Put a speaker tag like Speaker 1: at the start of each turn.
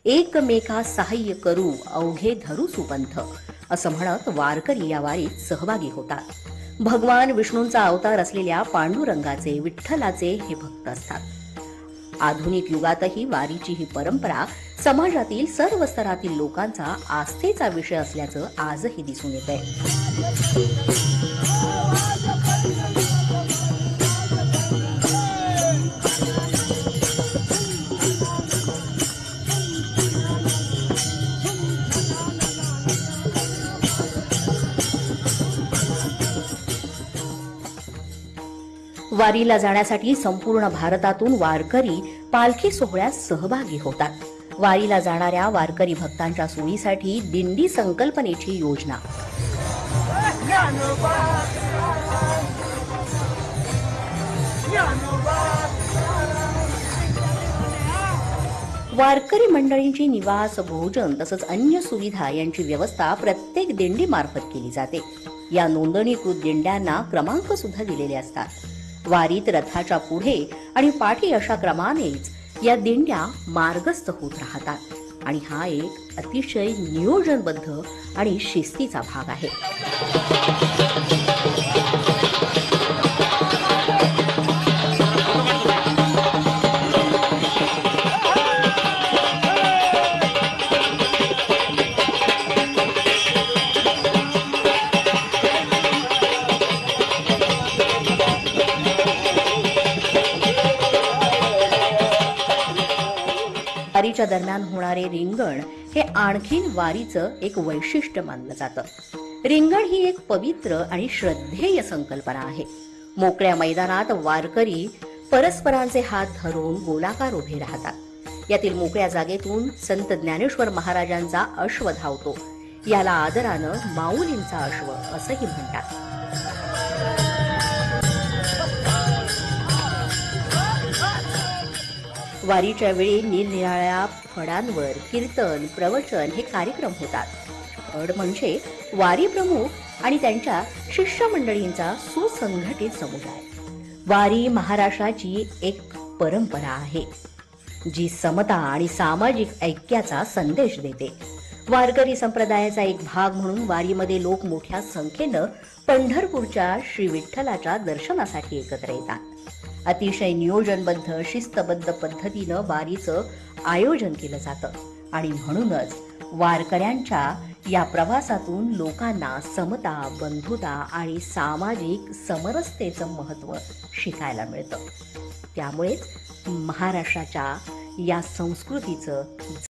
Speaker 1: एकमेका सहाय्य करू अवघे धरू सुपंथ असं म्हणत वारकरी या वारीत सहभागी होतात. भगवान विष्णूंचा अवतार असलेल्या पांडुरंगाचे विठ्ठलाचे हे भक्त असतात. आधुनिक युगातही वारीची ही परंपरा समाजातील सर्व स्तरातील लोकांचा आस्थेचा विषय असल्याचं आजही दिसून येतंय. वारीला जाण्यासाठी संपूर्ण भारतातून वारकरी पालखी सोहळ्यात सहभागी होतात. वारीला जाणाऱ्या वारकरी भक्तांच्या सोयीसाठी दिंडी संकल्पनेची योजना. वारकरी मंडळींची निवास, भोजन तसंच अन्य सुविधा यांची व्यवस्था प्रत्येक दिंडी मार्फत केली जाते. या नोंदणीकृत दिंड्यांना क्रमांक सुद्धा दिलेले असतात. वारीत रथाच्या पुढे आणि पाठी अशा क्रमानेच या दिंड्या मार्गस्थ होत राहतात आणि हा एक अतिशय नियोजनबद्ध आणि शिस्तीचा भाग आहे. वारीच्या दरम्यान होणारे रिंगण हे आणखीन वारीचं एक वैशिष्ट्य मानलं जातं. रिंगण ही एक पवित्र आणि श्रद्धेय संकल्पना आहे. मोकळ्या मैदानात वारकरी परस्परांचे हात धरून गोलाकार उभे राहतात. यातील मोकळ्या जागेतून संत ज्ञानेश्वर महाराजांचा अश्व धावतो. याला आदरानं माऊलींचा अश्व असंही म्हणतात. वारीच्या वेळी निरनिराळ्या फडांवर कीर्तन, प्रवचन हे कार्यक्रम होतात. फड म्हणजे वारी प्रमुख आणि त्यांच्या शिष्यमंडळींचा सुसंघटित समुदाय. वारी महाराष्ट्राची एक परंपरा आहे जी समता आणि सामाजिक ऐक्याचा संदेश देते. वारकरी संप्रदायाचा एक भाग म्हणून वारीमध्ये लोक मोठ्या संख्येनं पंढरपूरच्या श्री विठ्ठलाच्या दर्शनासाठी एकत्र येतात. अतिशय नियोजनबद्ध, शिस्तबद्ध पद्धतीनं वारीचं आयोजन केलं जातं आणि म्हणूनच वारकऱ्यांच्या या प्रवासातून लोकांना समता, बंधुता आणि सामाजिक समरसतेचं महत्त्व शिकायला मिळतं. त्यामुळेच महाराष्ट्राच्या या संस्कृतीचं